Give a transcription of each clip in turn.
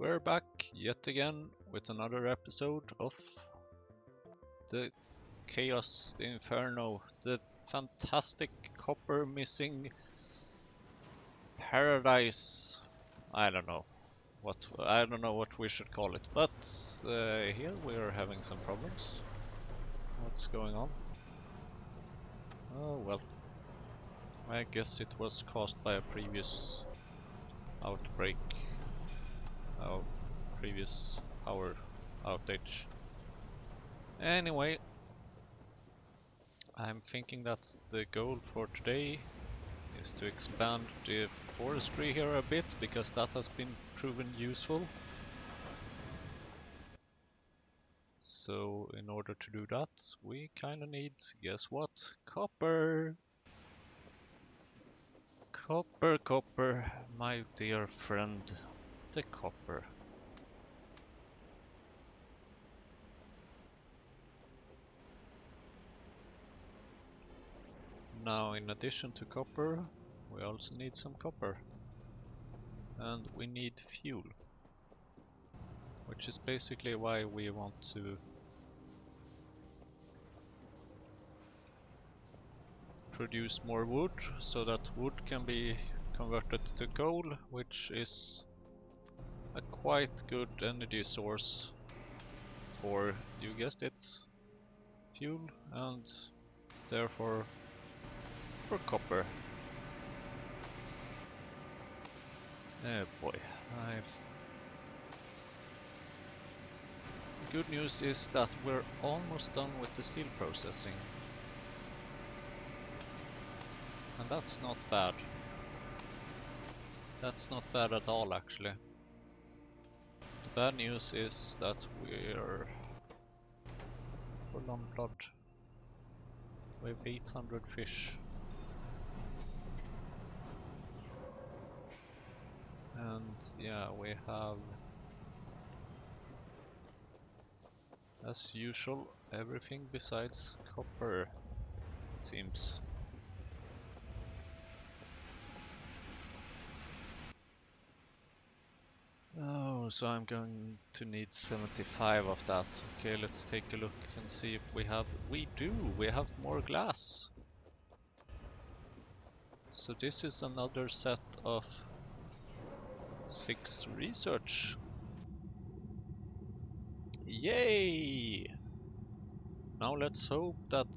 We're back yet again with another episode of the Chaos, the Inferno, the fantastic copper missing paradise. I don't know what we should call it, but here we are having some problems. What's going on? Oh well, I guess it was caused by a previous outbreak. Previous power outage. Anyway, I'm thinking that the goal for today is to expand the forestry here a bit, because that has been proven useful. So in order to do that, we kinda need, guess what? Copper! Copper, my dear friend, the copper. Now, in addition to copper, we also need some copper. And we need fuel. Which is basically why we want to produce more wood, so that wood can be converted to coal, which is a quite good energy source for, you guessed it, fuel, and therefore for copper. Oh boy, The good news is that we're almost done with the steel processing. And that's not bad. That's not bad at all, actually. The bad news is that we're full on blood. We have 800 fish. And yeah, we have, as usual, everything besides copper, it seems. Oh, so I'm going to need 75 of that. Okay, let's take a look and see if we have... We do! We have more glass! So this is another set of 6 research. Yay! Now let's hope that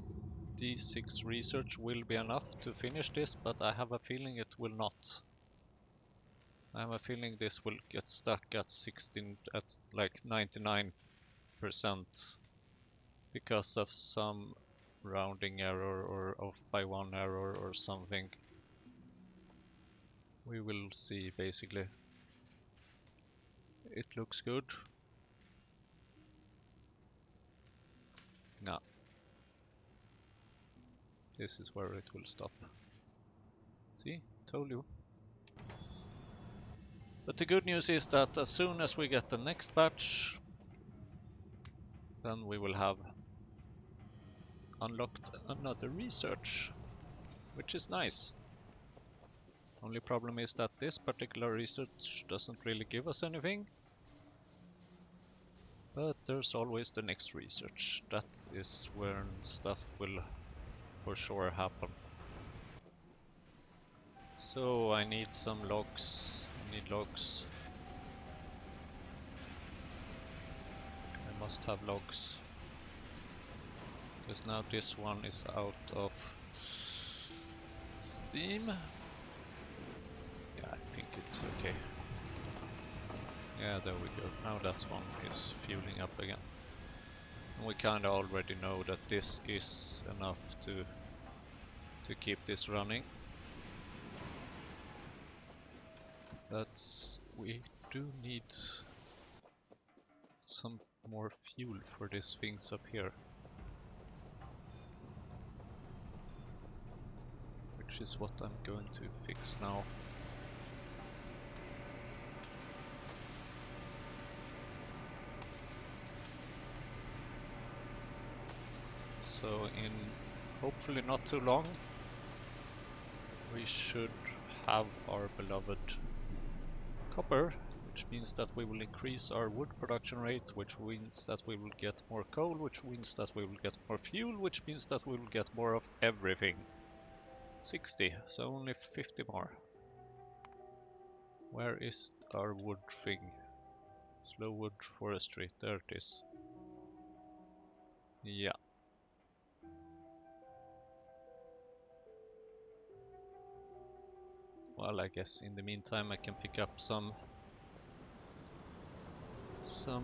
these 6 research will be enough to finish this, but I have a feeling it will not. I have a feeling this will get stuck at 16, at like 99%, because of some rounding error or off by 1 error or something. We will see, basically. It looks good. No. This is where it will stop. See? Told you. But the good news is that as soon as we get the next batch, then we will have unlocked another research, which is nice. Only problem is that this particular research doesn't really give us anything. But there's always the next research. That is where stuff will for sure happen. So I need some logs. I need logs. I must have logs. Because now this one is out of steam. Yeah, I think it's okay. Yeah, there we go. Now that one is fueling up again. And we kinda already know that this is enough to keep this running. But we do need some more fuel for these things up here. Which is what I'm going to fix now. So in hopefully not too long, we should have our beloved copper which means that we will increase our wood production rate, which means that we will get more coal, which means that we will get more fuel, which means that we will get more of everything. 60, so only 50 more. Where is our wood thing? Slow wood forestry, there it is. Yeah. Well, I guess in the meantime I can pick up some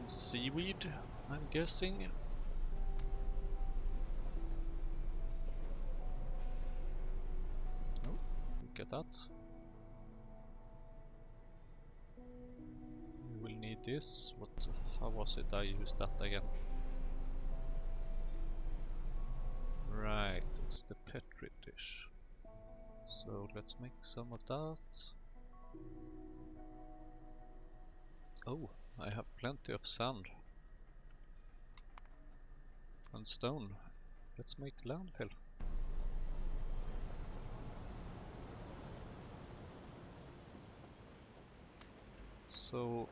seaweed, I'm guessing. Oh, look at that. We will need this. How was it I used that again? Right, it's the petri dish. So let's make some of that. Oh, I have plenty of sand and stone. Let's make the landfill. So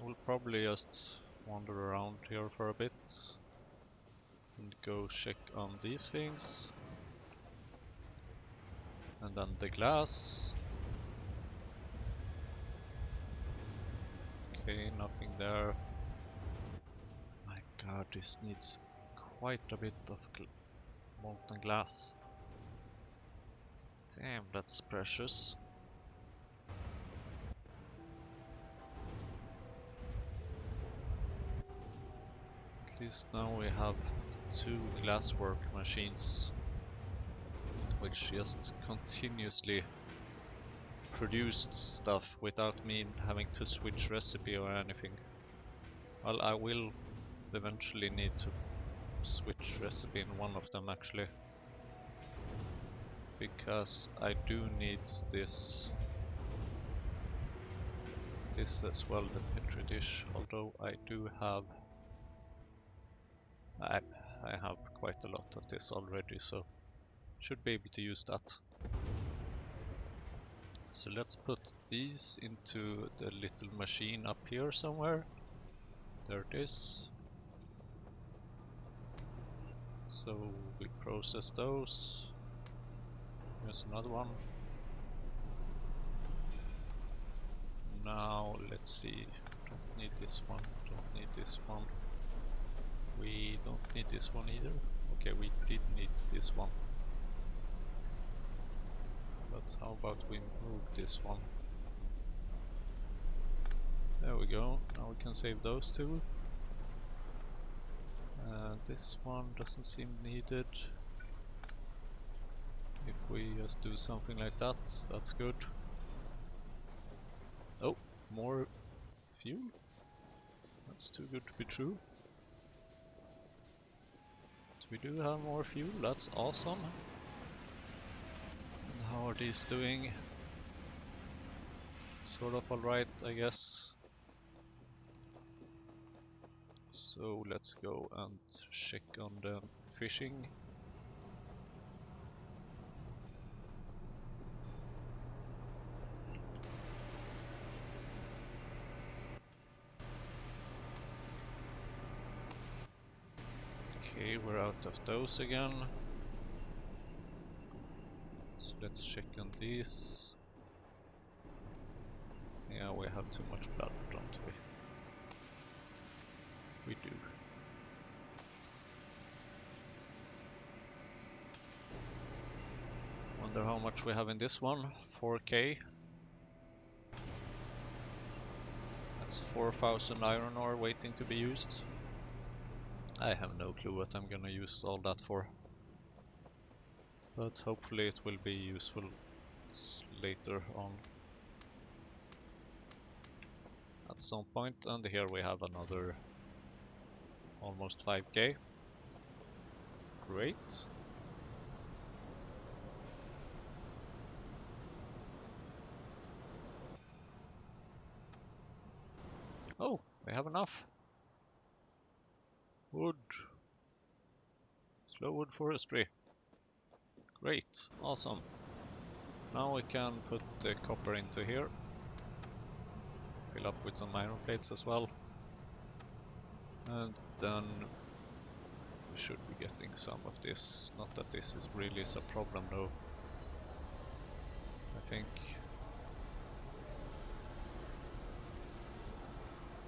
we'll probably just wander around here for a bit and go check on these things. And then the glass. Okay, nothing there. My god, this needs quite a bit of molten glass. Damn, that's precious. At least now we have 2 glasswork machines, which just continuously produced stuff without me having to switch recipe or anything. Well, I will eventually need to switch recipe in one of them actually, because I do need this as well, the petri dish, although I do have I have quite a lot of this already, so should be able to use that. So let's put these into the little machine up here somewhere. There it is. So we process those. Here's another one. Now let's see. Don't need this one. Don't need this one. We don't need this one either. Okay, we did need this one. But how about we move this one? There we go. Now we can save those two. This one doesn't seem needed. If we just do something like that, that's good. Oh, more fuel? That's too good to be true. But we do have more fuel, that's awesome. And how are these doing? Sort of alright, I guess. So let's go and check on the fishing. Okay, we're out of those again. So let's check on these. Yeah, we have too much blood, don't we? We do. Wonder how much we have in this one. 4k. That's 4,000 iron ore waiting to be used. I have no clue what I'm gonna use all that for. But hopefully it will be useful later on. At some point. And here we have another almost 5k. Great. Oh, we have enough. Wood. Slow wood forestry. Great, awesome. Now we can put the copper into here. Fill up with some iron plates as well. And then we should be getting some of this. Not that this is really a problem though. I think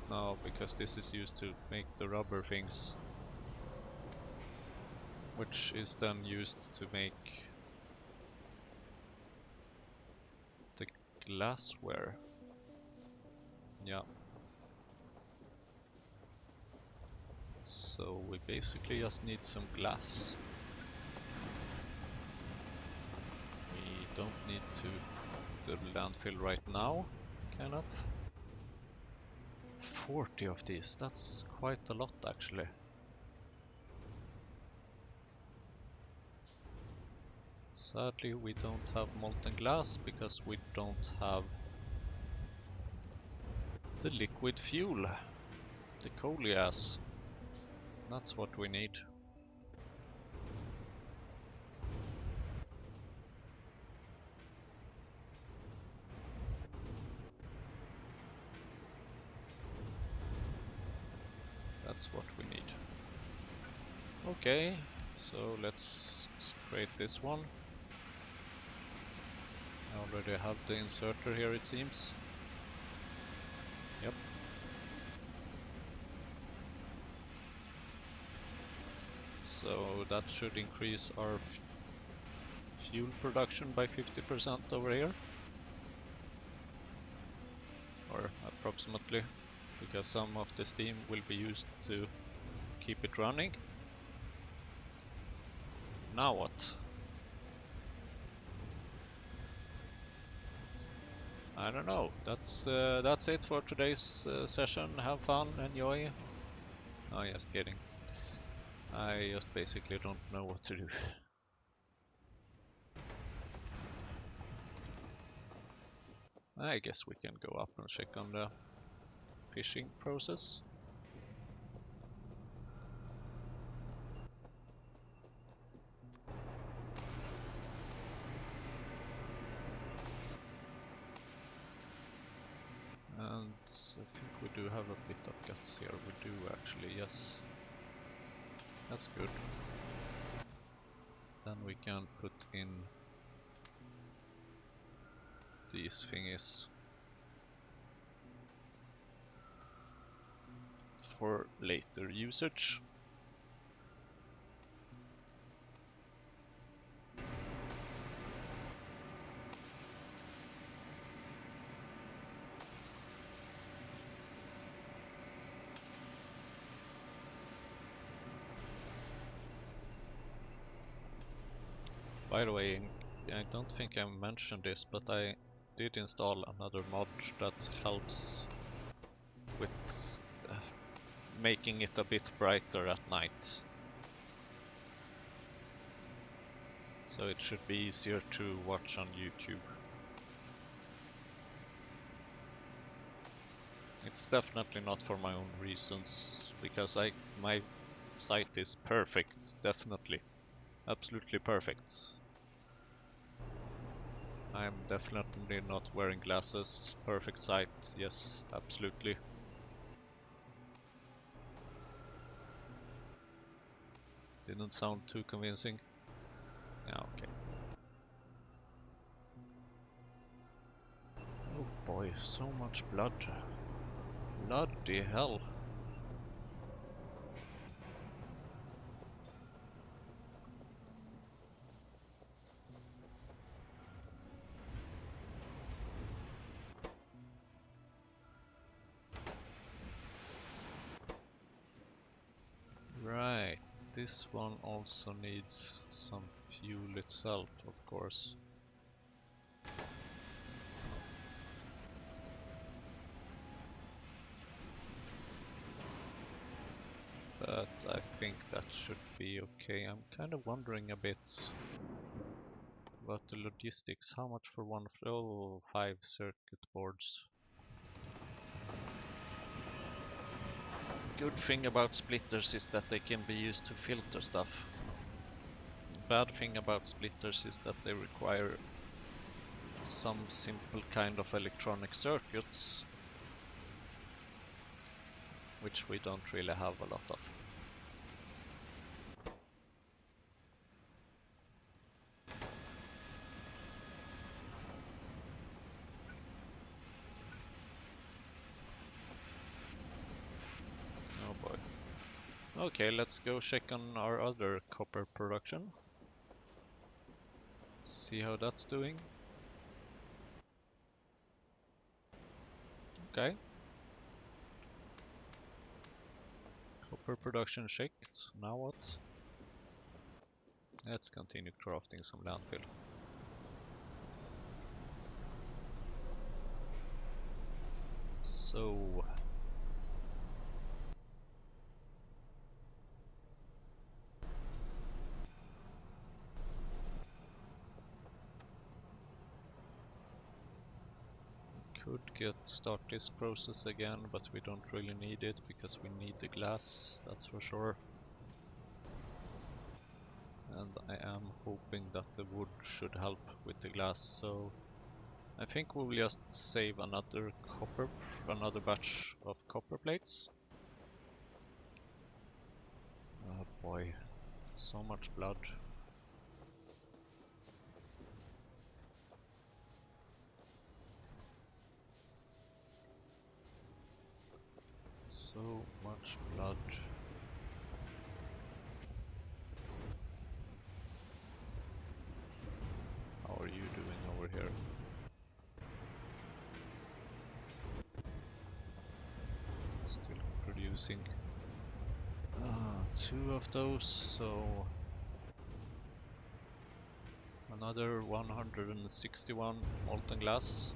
no, because this is used to make the rubber things, which is then used to make the glassware. Yeah. So we basically just need some glass. We don't need to the landfill right now, kind of. 40 of these, that's quite a lot actually. Sadly we don't have molten glass because we don't have the liquid fuel, the coal gas. That's what we need. That's what we need. Okay, so let's create this one. I already have the inserter here, it seems. Yep. So that should increase our fuel production by 50% over here. Or approximately, because some of the steam will be used to keep it running. Now what? I don't know. That's it for today's session. Have fun, enjoy. Oh, just kidding. I just basically don't know what to do. I guess we can go up and check on the fishing process. And I think we do have a bit of guts here. We do actually, yes. That's good. Then we can put in these thingies for later usage. By the way, I don't think I mentioned this, but I did install another mod that helps with making it a bit brighter at night. So it should be easier to watch on YouTube. It's definitely not for my own reasons, because my sight is perfect, definitely. Absolutely perfect. I'm definitely not wearing glasses. Perfect sight, yes, absolutely. Didn't sound too convincing. Yeah, okay. Oh boy, so much blood. Bloody hell. Right, this one also needs some fuel itself, of course. But I think that should be okay. I'm kind of wondering a bit about the logistics. How much for one? Oh, 5 circuit boards. Good thing about splitters is that they can be used to filter stuff. Bad thing about splitters is that they require some simple kind of electronic circuits, which we don't really have a lot of. Oh boy. Okay, let's go check on our other copper production. See how that's doing. Okay. Copper production checked. Now what? Let's continue crafting some landfill. So could start this process again, but we don't really need it because we need the glass, that's for sure. And I am hoping that the wood should help with the glass, so I think we'll just save another batch of copper plates. Oh boy, so much blood. So much blood. How are you doing over here? Still producing. Two of those, so another 161 molten glass,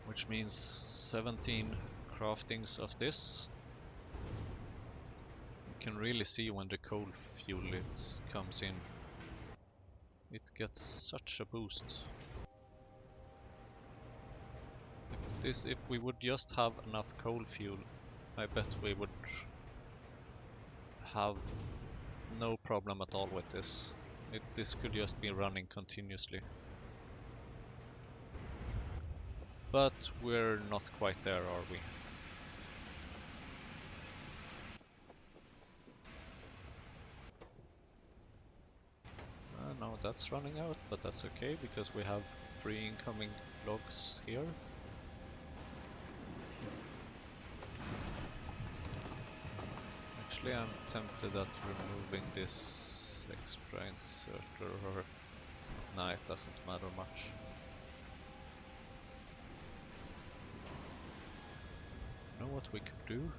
which means 17 craftings of this. You can really see when the coal fuel comes in. It gets such a boost. If we would just have enough coal fuel, I bet we would have no problem at all with this. This could just be running continuously. But we're not quite there, are we? No, that's running out, but that's okay because we have 3 incoming logs here. Actually, I'm tempted at removing this extra inserter, or nah, it doesn't matter much. You know what we could do?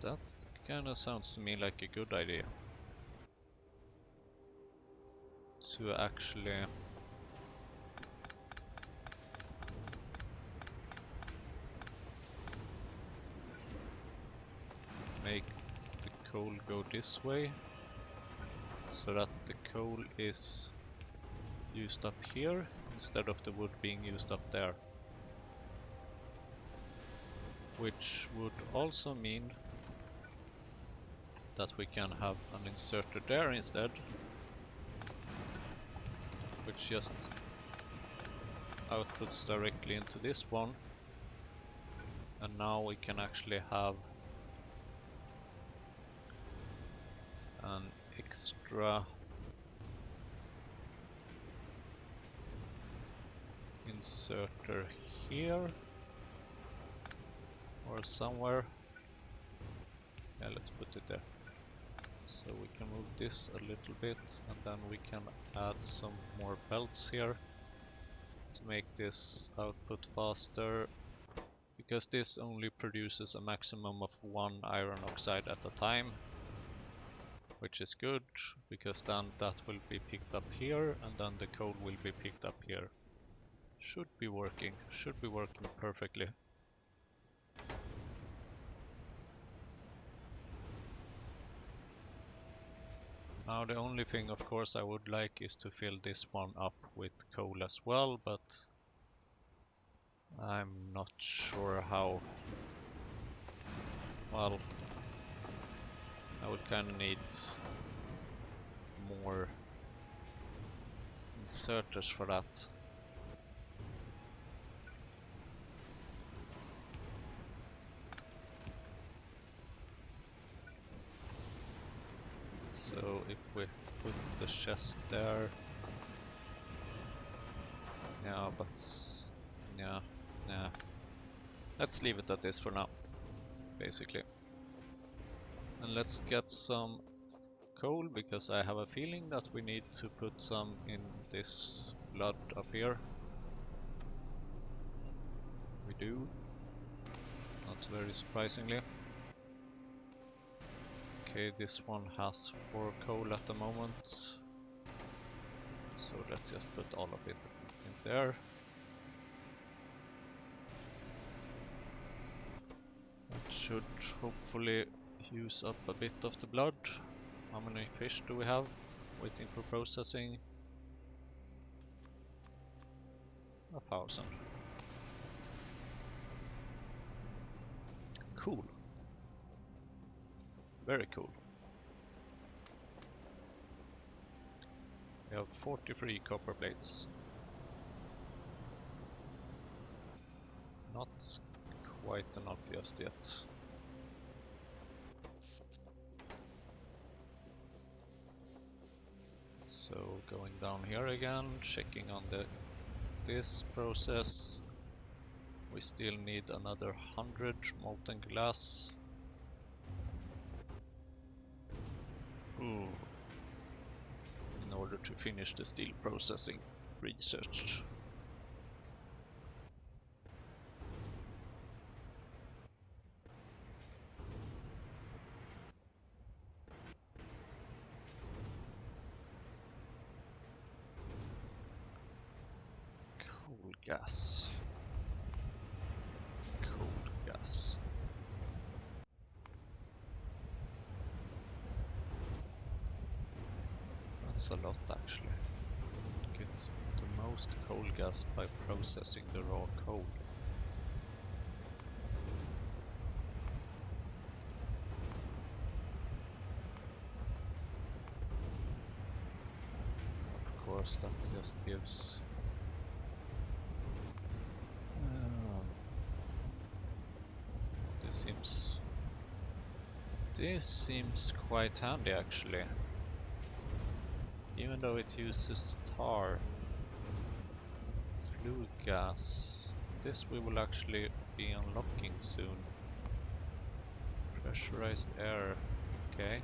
That kinda sounds to me like a good idea. To actually make the coal go this way, so that the coal is used up here instead of the wood being used up there. Which would also mean that we can have an inserter there instead, which just outputs directly into this one, and now we can actually have an extra inserter here or somewhere. Yeah, let's put it there. So we can move this a little bit, and then we can add some more belts here to make this output faster, because this only produces a maximum of 1 iron oxide at a time, which is good, because then that will be picked up here, and then the coal will be picked up here. Should be working perfectly. Now the only thing, of course, I would like is to fill this one up with coal as well, but I'm not sure how. Well, I will kind of need more inserters for that. So if we put the chest there, yeah, but yeah, let's leave it at this for now, basically. And let's get some coal, because I have a feeling that we need to put some in this blood up here. We do, not very surprisingly. Okay, this one has 4 coal at the moment, so let's just put all of it in there. That should hopefully use up a bit of the blood. How many fish do we have waiting for processing? 1,000. Cool. Very cool. We have 43 copper plates. Not quite enough just yet. So going down here again, checking on this process. We still need another 100 molten glass. Ooh. In order to finish the steel processing research. Coal gas. Coal gas. That's a lot actually. Get the most coal gas by processing the raw coal. Of course, that just gives this seems quite handy actually. Even though it uses tar, flue gas, this we will actually be unlocking soon. Pressurized air, okay.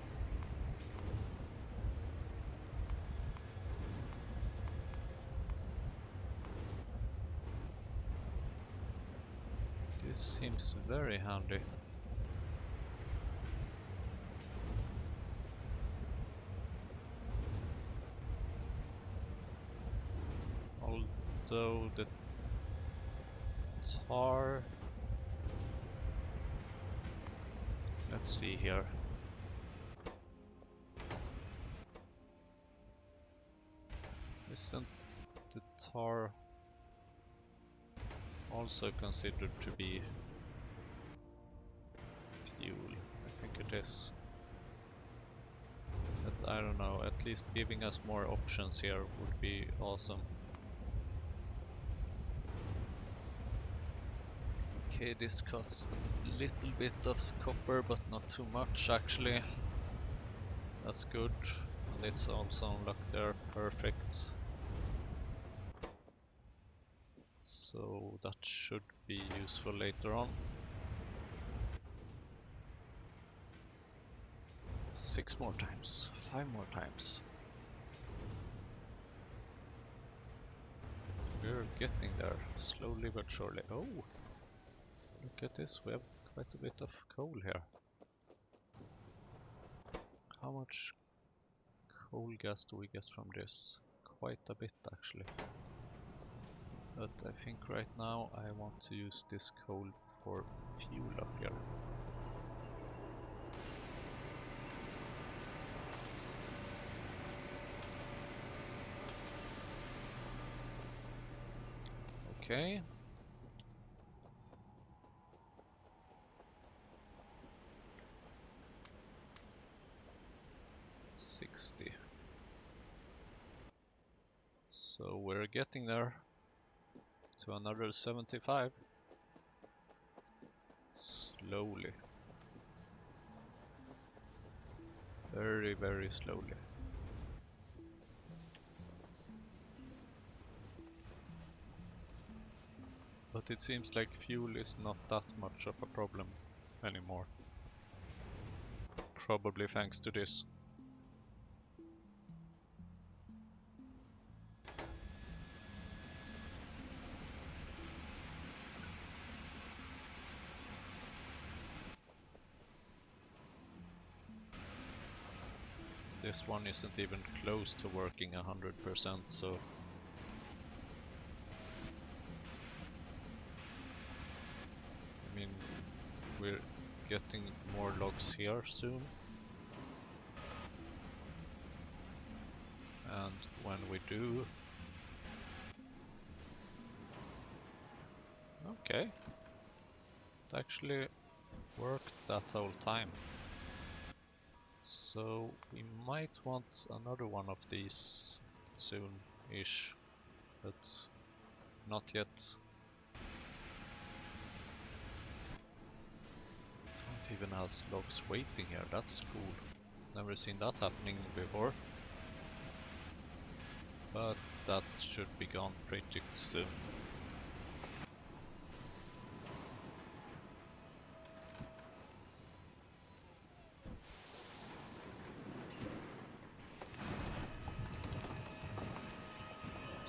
This seems very handy. Although the tar... Let's see here. Isn't the tar also considered to be fuel? I think it is. But I don't know, at least giving us more options here would be awesome. Okay, this costs a little bit of copper, but not too much actually. That's good. And it's also unlocked there, perfect. So that should be useful later on. 6 more times, 5 more times. We're getting there, slowly but surely. Oh! Look at this, we have quite a bit of coal here. How much coal gas do we get from this? Quite a bit actually. But I think right now I want to use this coal for fuel up here. Okay. So we're getting there to another 75. Slowly. Very, very slowly. But it seems like fuel is not that much of a problem anymore. Probably thanks to this. This one isn't even close to working 100%, so I mean, we're getting more logs here soon. And when we do... Okay. It actually worked that whole time. So we might want another one of these soon-ish, but not yet. Can't even have logs waiting here, that's cool. Never seen that happening before. But that should be gone pretty soon.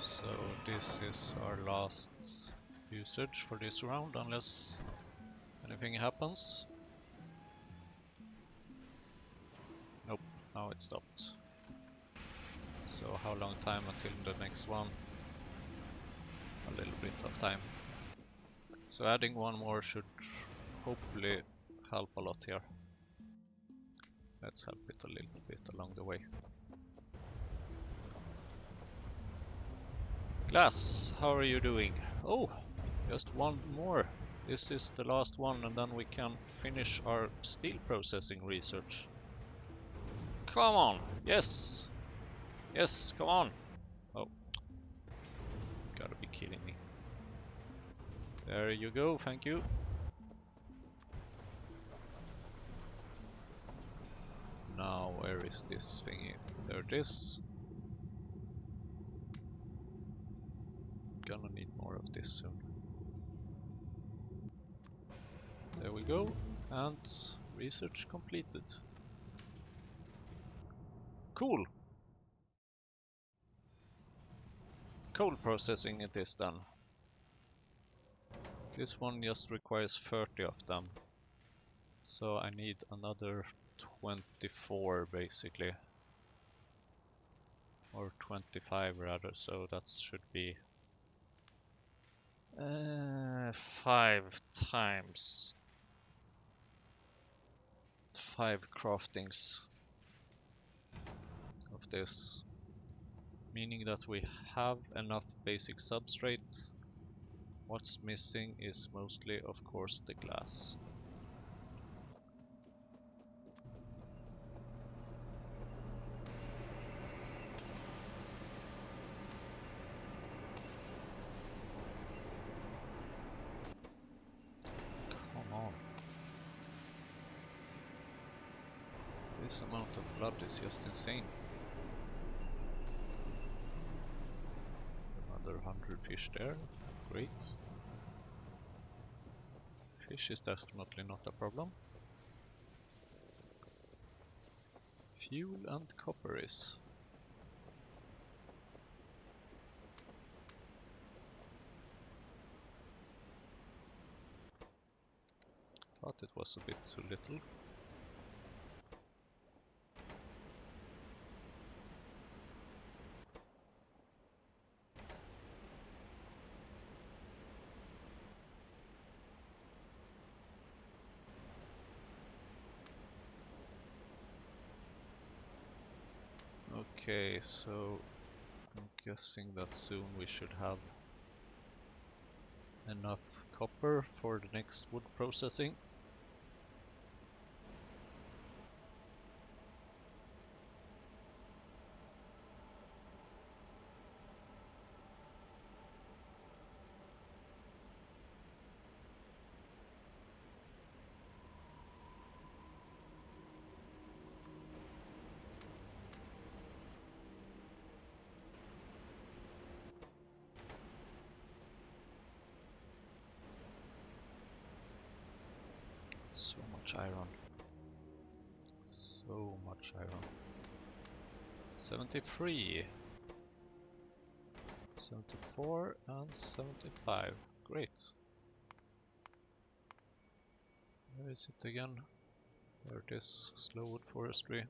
So this is our last usage for this round, unless anything happens. Nope, now it stopped. So how long time until the next one? A little bit of time. So adding one more should hopefully help a lot here. Let's help it a little bit along the way. Glass, how are you doing? Oh, just one more. This is the last one, and then we can finish our steel processing research. Come on, yes! Yes, come on! Oh, gotta be kidding me. There you go, thank you. Now, where is this thingy? There it is. Gonna need more of this soon. There we go, and research completed. Cool! Coal processing it is then. This one just requires 30 of them. So I need another 24 basically. Or 25 rather, so that should be 5 times 5 craftings of this. Meaning that we have enough basic substrate. What's missing is mostly, of course, the glass. Come on. This amount of blood is just insane. Another 100 fish there. Great. Fish is definitely not a problem. Fuel and copper is. Thought it was a bit too little. Okay, so I'm guessing that soon we should have enough copper for the next wood processing. much iron. So much iron. 73. 74 and 75. Great. Where is it again? There it is. Slowwood forestry.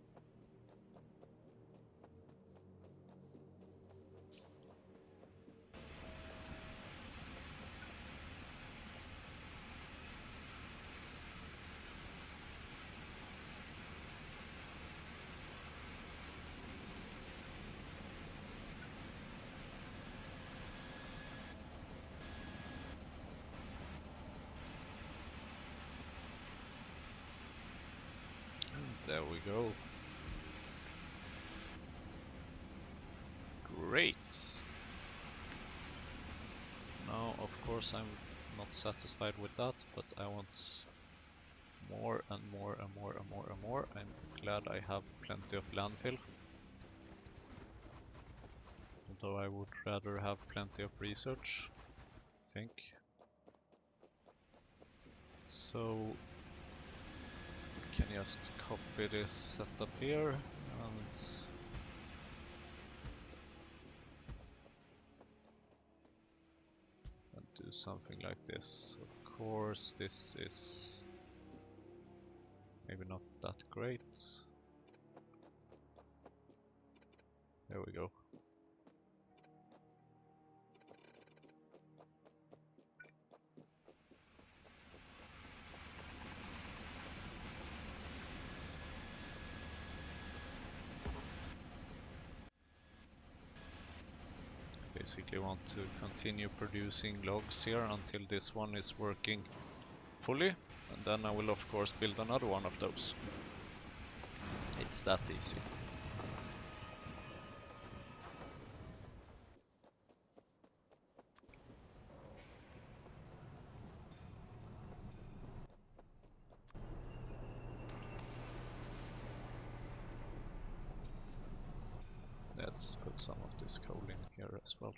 There we go. Great. Now, of course, I'm not satisfied with that, but I want more and more and more and more and more. I'm glad I have plenty of landfill. Although I would rather have plenty of research, I think. So we can just copy this setup here and do something like this. Of course, this is maybe not that great. There we go. Basically want to continue producing logs here until this one is working fully, and then I will of course build another one of those. It's that easy. Let's put some of this coal in here as well.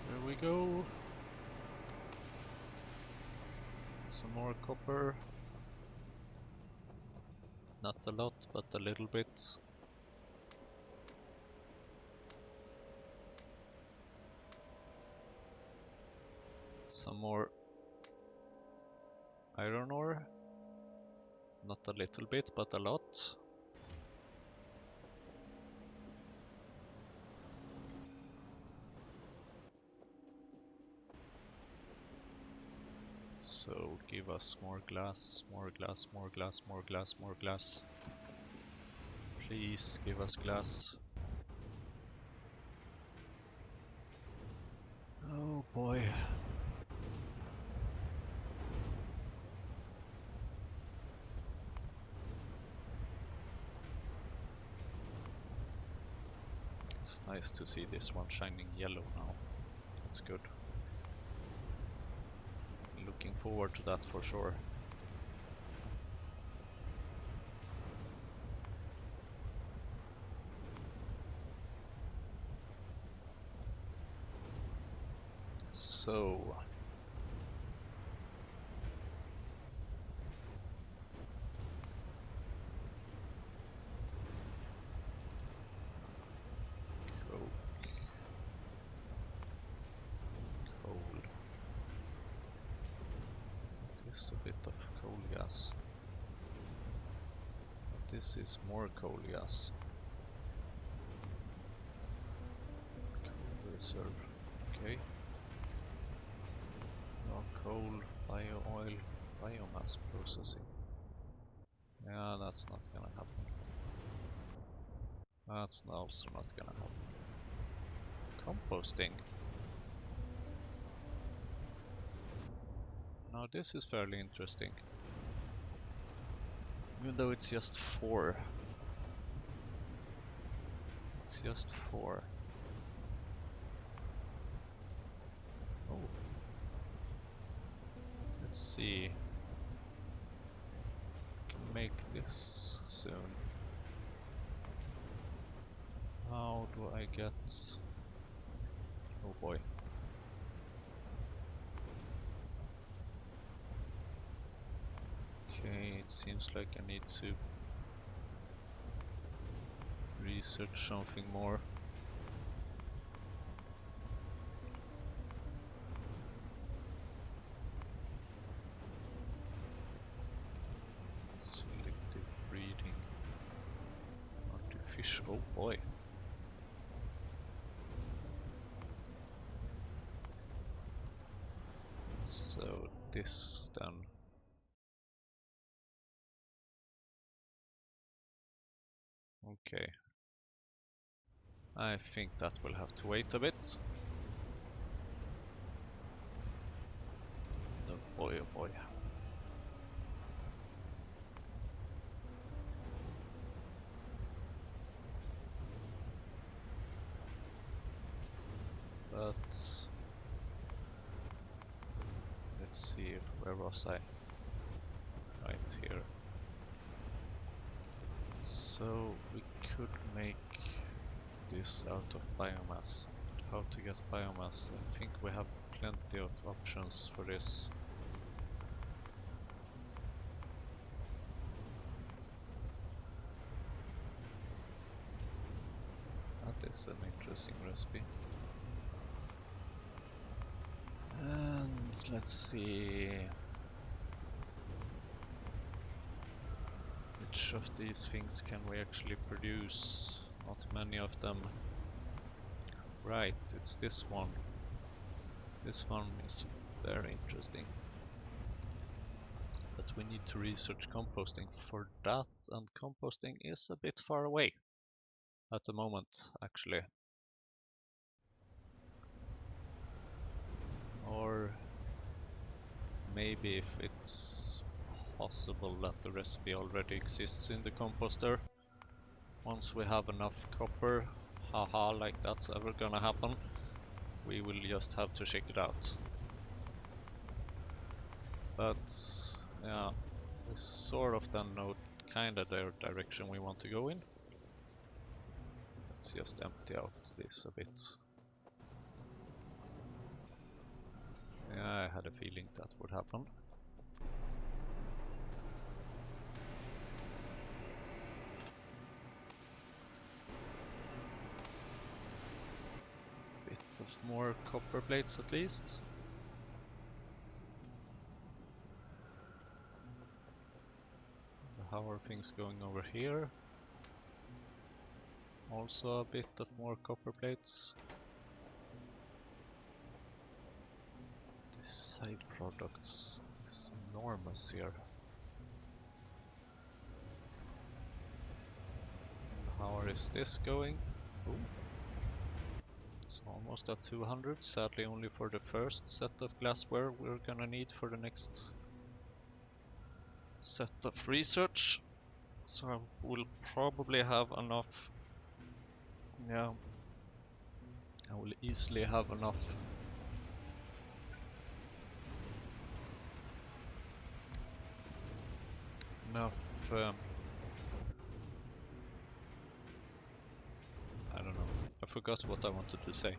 There we go. Some more copper. Not a lot, but a little bit. Some more iron ore. Not a little bit, but a lot. So give us more glass, more glass, more glass, more glass, more glass. Please give us glass. Oh boy. It's nice to see this one shining yellow now. That's good. Looking forward to that for sure. So coal. This a bit of coal gas. This is more coal gas. Coal reserve. Okay. No coal, bio oil, biomass processing. Yeah, that's not gonna happen. That's also not gonna happen. Composting. Now this is fairly interesting. Even though it's just 4. It's just 4. Oh. Let's see. Can make this soon. How do I get... Oh boy. Okay, it seems like I need to research something more. Selective breeding. Artificial. Oh boy. So this then. Okay. I think that will have to wait a bit. Oh boy, oh boy. But let's see, where was I? Right here. So we could make this out of biomass. How to get biomass? I think we have plenty of options for this. That is an interesting recipe. And let's see, which of these things can we actually produce? Not many of them. Right, it's this one. This one is very interesting. But we need to research composting for that, and composting is a bit far away at the moment, actually. Or maybe if it's possible that the recipe already exists in the composter. Once we have enough copper, haha, like that's ever gonna happen, we will just have to check it out. But yeah, we sort of then know kinda the direction we want to go in. Let's just empty out this a bit. Yeah, I had a feeling that would happen. Bit of more copper plates at least. How are things going over here? Also a bit of more copper plates. This side products is enormous here. How is this going? Ooh. It's almost at 200, sadly only for the first set of glassware we're gonna need for the next set of research. So we'll probably have enough. Yeah, I will easily have enough. I don't know. I forgot what I wanted to say.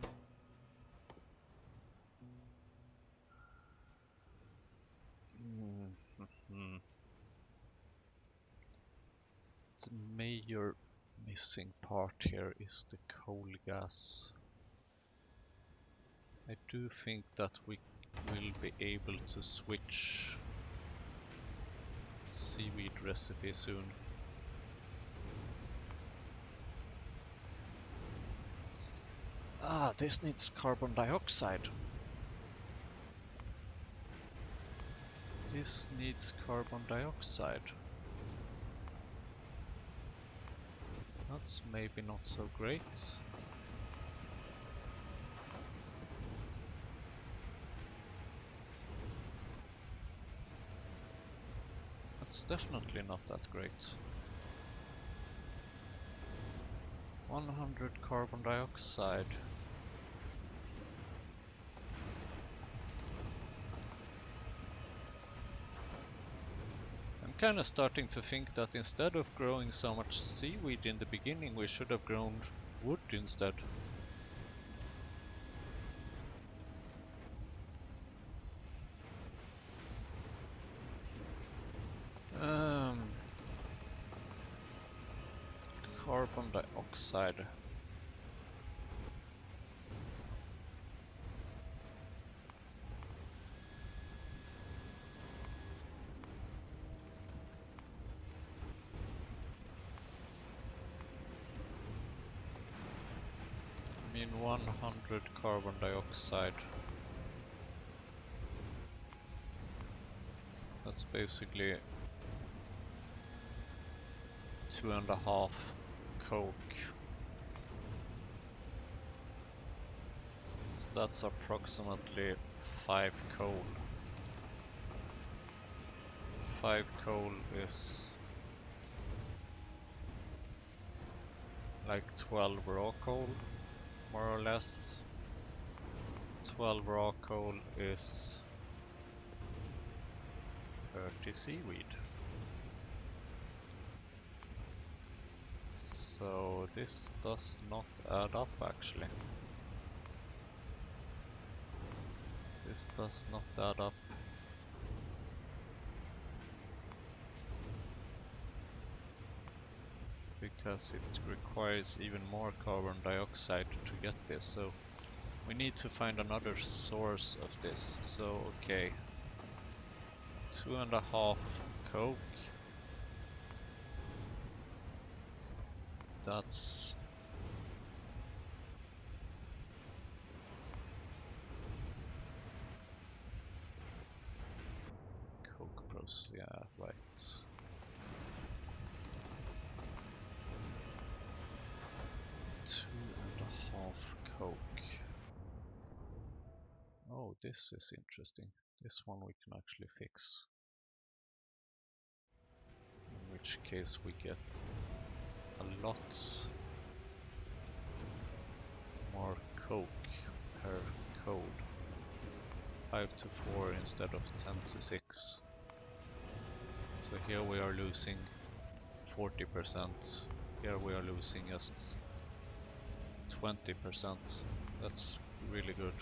The major missing part here is the coal gas. I do think that we will be able to switch seaweed recipe soon. Ah, this needs carbon dioxide. This needs carbon dioxide. That's maybe not so great. That's definitely not that great. 100 carbon dioxide. I'm kinda starting to think that instead of growing so much seaweed in the beginning, we should have grown wood instead. Carbon dioxide. I mean 100 carbon dioxide. That's basically 2.5 coke. So that's approximately 5 coal. 5 coal is like 12 raw coal, more or less. 12 raw coal is 30 seaweed. So this does not add up actually. This does not add up. Because it requires even more carbon dioxide to get this, so we need to find another source of this. So okay, 2.5 coke. That's coke process, yeah, right. 2.5 coke. Oh, this is interesting. This one we can actually fix. In which case we get a lot more coke per code. 5 to 4 instead of 10 to 6. So here we are losing 40%. Here we are losing just 20%. That's really good.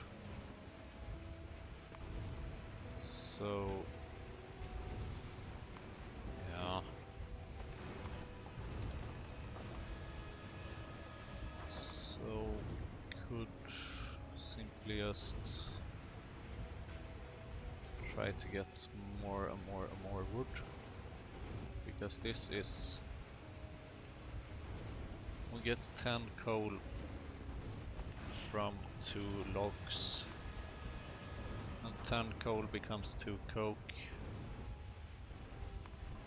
So yeah. So we could simply just try to get more and more and more wood, because this is, we get 10 coal from 2 logs, and 10 coal becomes 2 coke.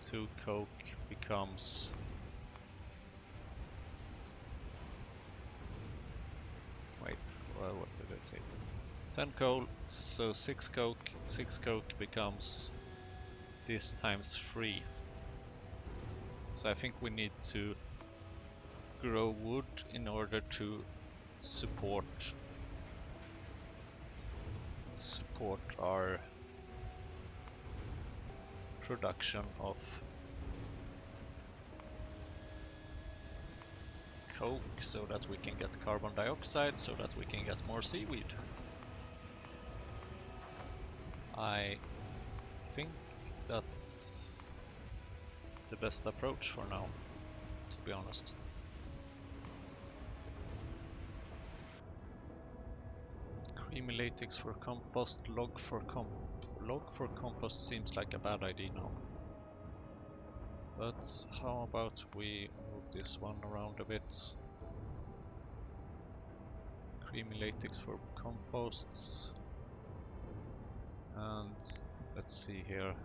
2 coke becomes what did I say? 10 coal, so 6 coke. 6 coke becomes this times 3. So I think we need to grow wood in order to support our production of coke, so that we can get carbon dioxide, so that we can get more seaweed. I think that's the best approach for now, to be honest. Creamy latex for compost, log for compost seems like a bad idea now. But how about we move this one around a bit? Creamy latex for composts. And let's see here.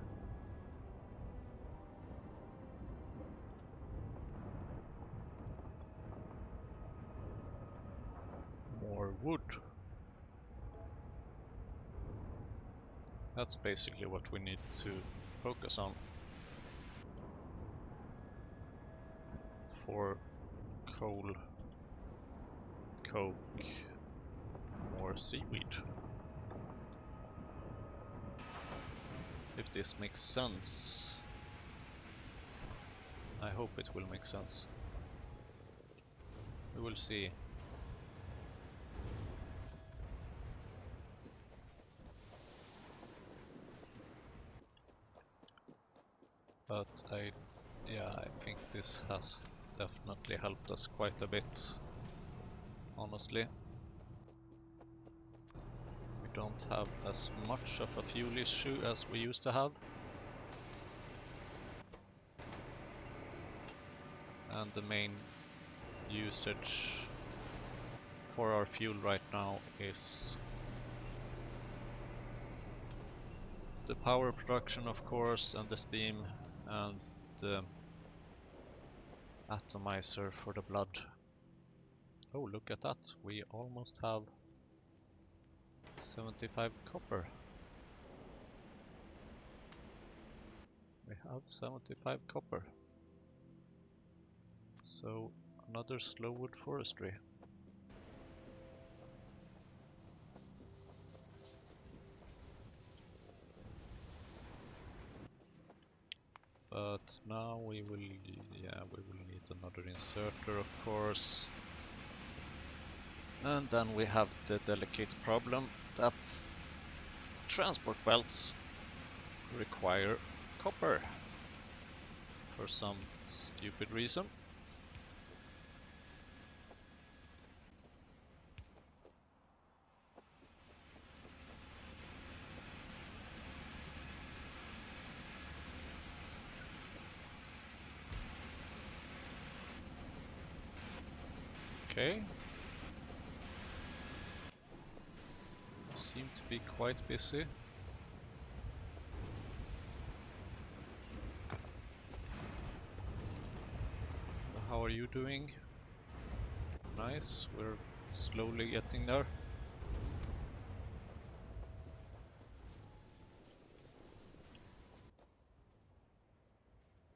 More wood. That's basically what we need to focus on for coal, coke, more seaweed. If this makes sense. I hope it will make sense. We will see. But I think this has definitely helped us quite a bit, honestly. We don't have as much of a fuel issue as we used to have. And the main usage for our fuel right now is the power production, of course, and the steam, and the atomizer for the blood. Oh, look at that, we almost have 75 copper. We have 75 copper. So another slow wood forestry. But now we will need another inserter, of course. And then we have the delicate problem that transport belts require copper for some stupid reason. Okay. Seem to be quite busy. How are you doing? Nice, we're slowly getting there.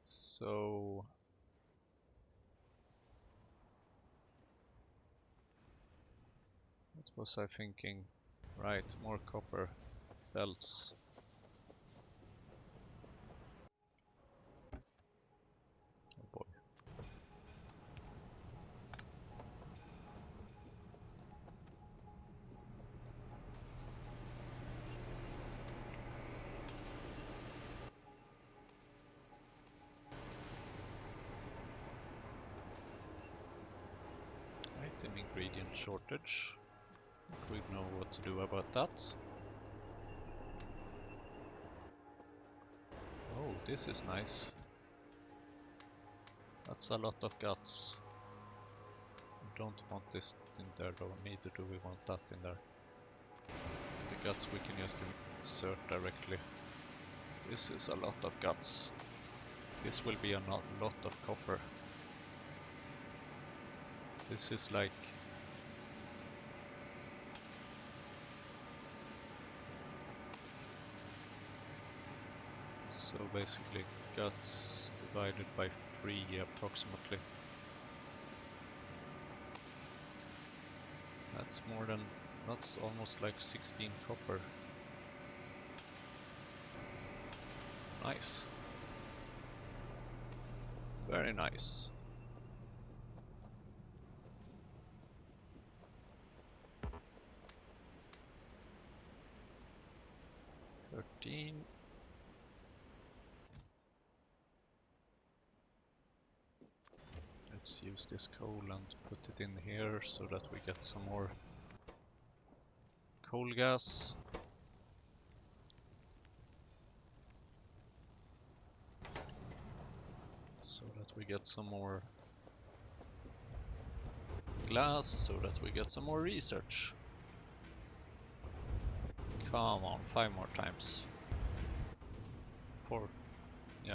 So what was I thinking? Right, more copper belts. Oh boy. Item ingredient shortage. I think we know what to do about that. Oh, this is nice. That's a lot of guts. We don't want this in there though, neither do we want that in there. The guts we can just insert directly. This is a lot of guts. This will be a lot of copper. This is like so basically guts divided by 3 approximately. That's almost like 16 copper. Nice. Very nice. Let's use this coal and put it in here so that we get some more coal gas. So that we get some more glass, so that we get some more research. Come on, 5 more times.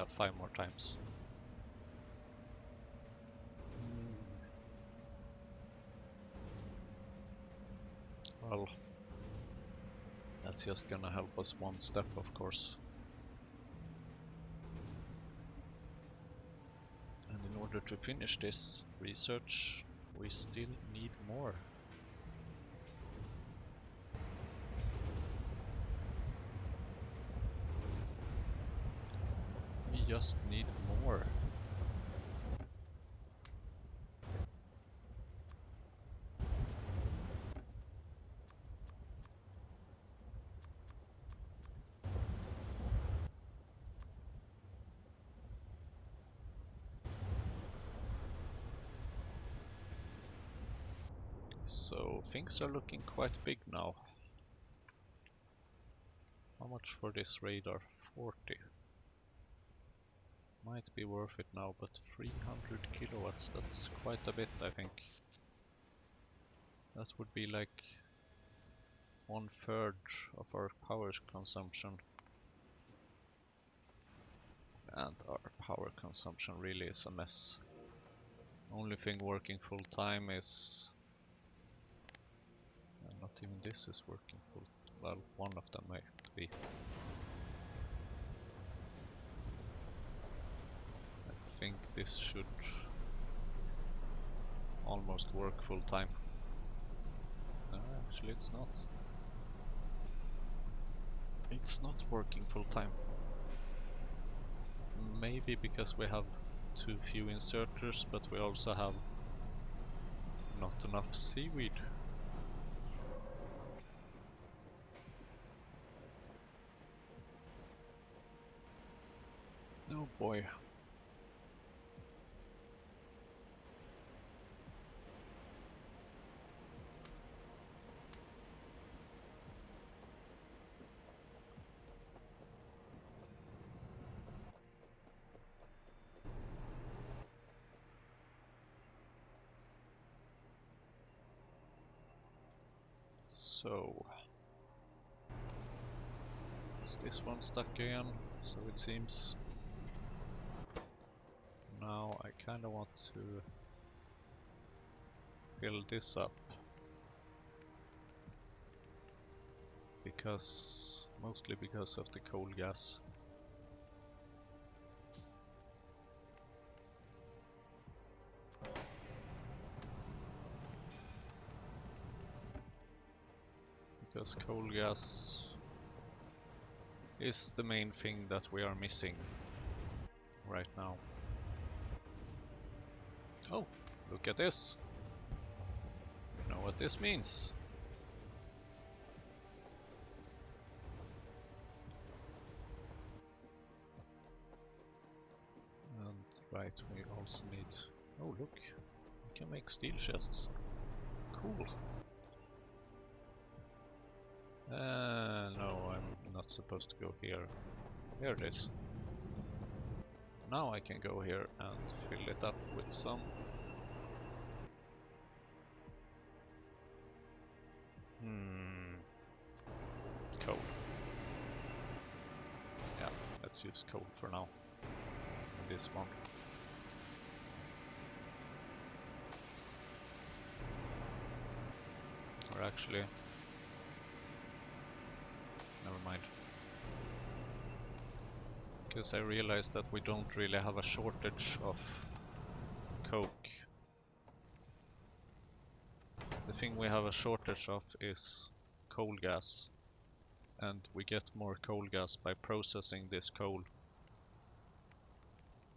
5 more times. Well, that's just gonna help us one step, of course. And in order to finish this research, we still need more. We just need more. So things are looking quite big now. How much for this radar? 40. Might be worth it now, but 300 kilowatts, that's quite a bit, I think. That would be like 1/3 of our power consumption. And our power consumption really is a mess. Only thing working full time is... not even this is working full... well, one of them might be. I think this should almost work full time. No, actually it's not. It's not working full time. Maybe because we have too few inserters, but we also have not enough seaweed. Oh boy. So, is this one stuck again? So it seems. Now I kinda want to fill this up. Mostly because of the coal gas. Because coal gas is the main thing that we are missing right now. Oh, look at this! You know what this means? And right, we also need... oh look, we can make steel chests. Cool. No, I'm not supposed to go here. Here it is. Now I can go here and fill it up with some coal. Yeah, let's use coal for now. And this one. Or actually, never mind. Because I realized that we don't really have a shortage of coke. The thing we have a shortage of is coal gas. And we get more coal gas by processing this coal.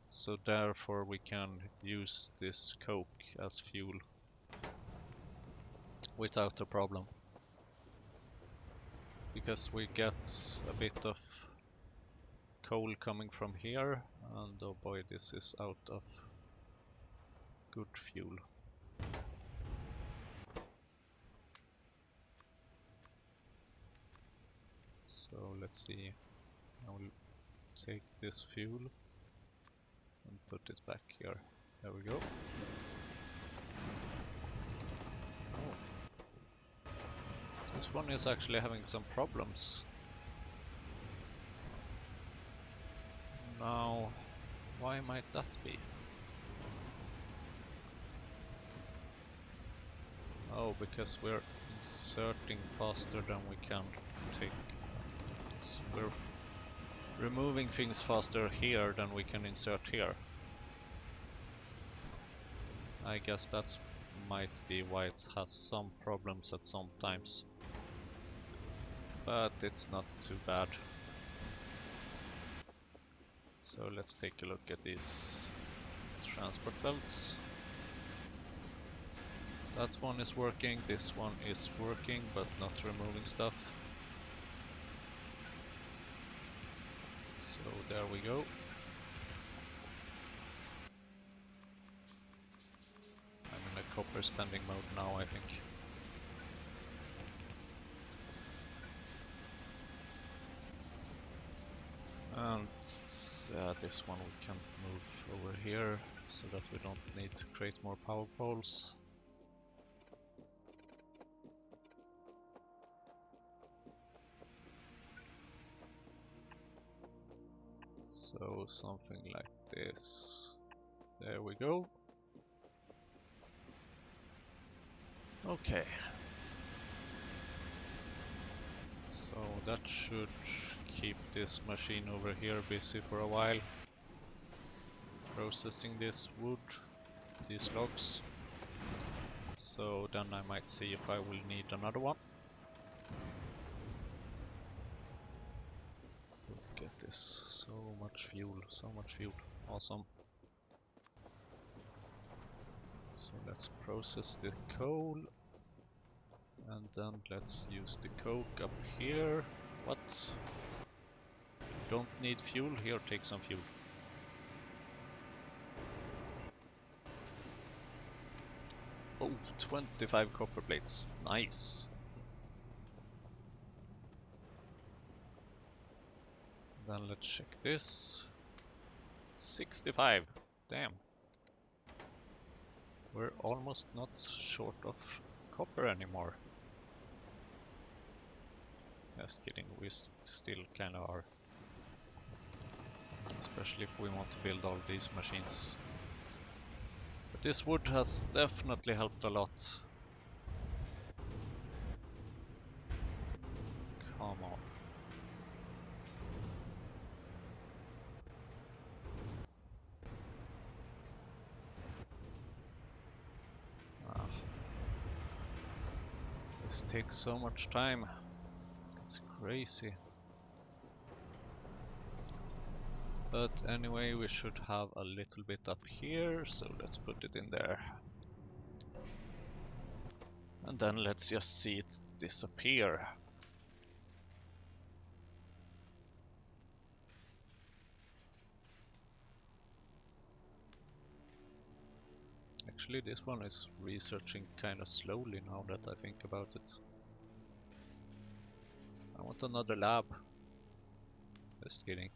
So therefore we can use this coke as fuel without a problem. Because we get a bit of coal coming from here, and oh boy, this is out of good fuel. So let's see, I will take this fuel and put it back here. There we go. Oh. This one is actually having some problems. Now, why might that be? Oh, because we're inserting faster than we can take. We're removing things faster here than we can insert here. I guess that might be why it has some problems at some times. But it's not too bad. So let's take a look at these transport belts. That one is working, this one is working, but not removing stuff. So there we go. I'm in a copper spending mode now, I think. And this one we can move over here so that we don't need to create more power poles. So something like this. There we go. Okay. So that should keep this machine over here busy for a while. Processing this wood, these logs. So then I might see if I will need another one. Look at this, so much fuel, so much fuel, awesome. So let's process the coal, and then let's use the coke up here. What? Don't need fuel? Here, take some fuel. Oh, 25 copper plates, nice. Then let's check this. 65, damn. We're almost not short of copper anymore. Just kidding, we still kinda are. Especially if we want to build all these machines. But this wood has definitely helped a lot. Come on. Ah. This takes so much time. It's crazy. But anyway, we should have a little bit up here, so let's put it in there. And then let's just see it disappear. Actually, this one is researching kind of slowly now that I think about it. I want another lab. Just kidding.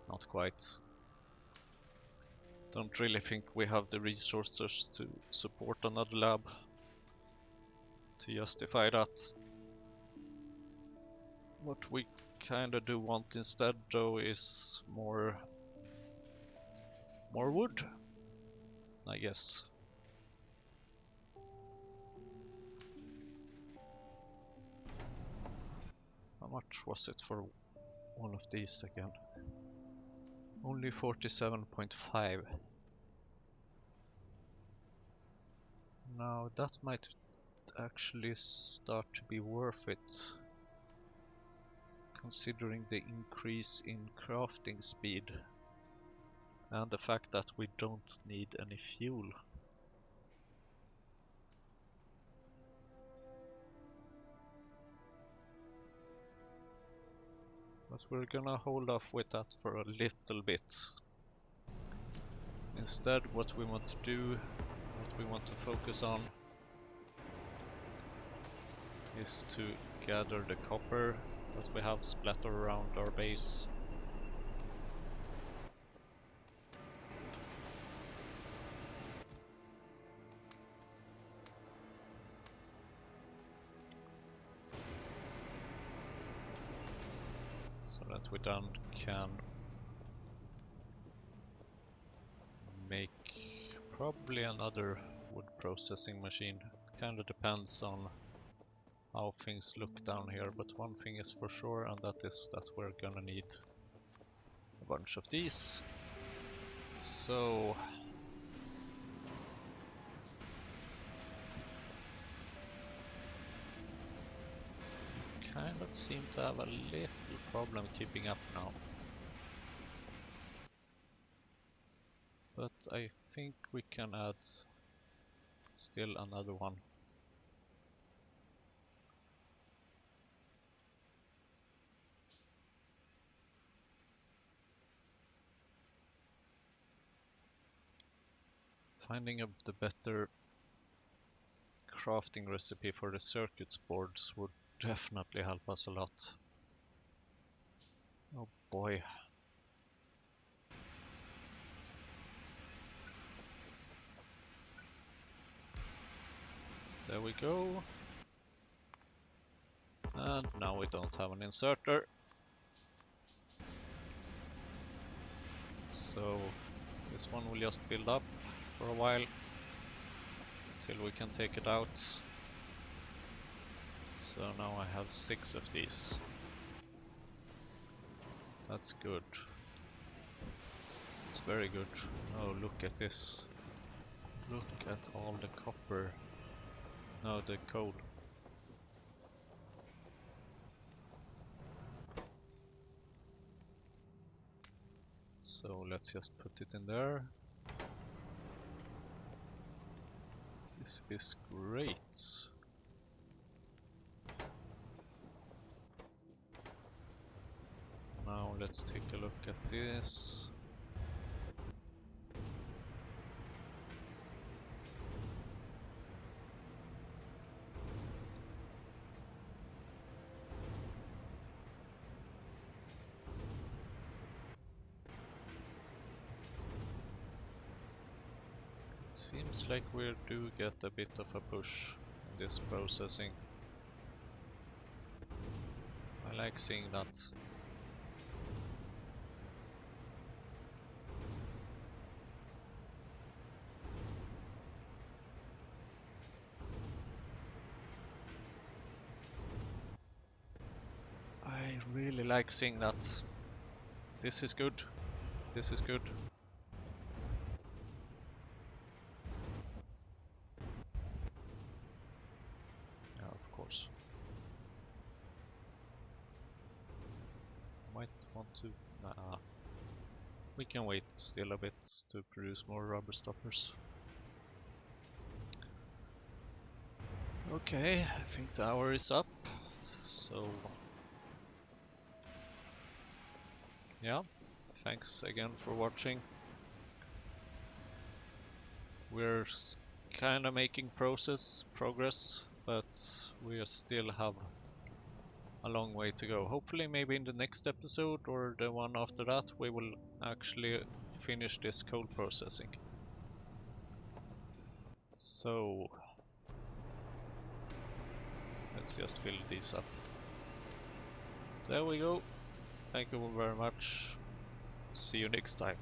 Not quite. Don't really think we have the resources to support another lab to justify that. What we kinda do want instead though is more wood, I guess. How much was it for one of these again? Only 47.5. Now that might actually start to be worth it, considering the increase in crafting speed and the fact that we don't need any fuel. But we're gonna hold off with that for a little bit. Instead, what we want to do, what we want to focus on, is to gather the copper that we have splattered around our base. So that we then can make probably another wood processing machine. It kind of depends on how things look down here, but one thing is for sure, and that is that we're gonna need a bunch of these. So kind of seem to have a little problem keeping up now. But I think we can add still another one. Finding the better crafting recipe for the circuits boards would definitely help us a lot. Oh boy, There we go. And now we don't have an inserter. So this one will just build up for a while till we can take it out. So now I have 6 of these. That's good. It's very good. Oh, look at this. Look at all the copper. No, the coal. So let's just put it in there. This is great. Now let's take a look at this. Seems like we do get a bit of a push in this processing. I like seeing that. I really like seeing that. This is good. This is good. Yeah, of course. Might want to... Nah. We can wait still a bit to produce more rubber stoppers. Okay, I think the hour is up. So... yeah, thanks again for watching. We're kind of making progress, but we still have a long way to go. Hopefully maybe in the next episode or the one after that we will actually finish this coal processing. So let's just fill these up. There we go. Thank you very much. See you next time.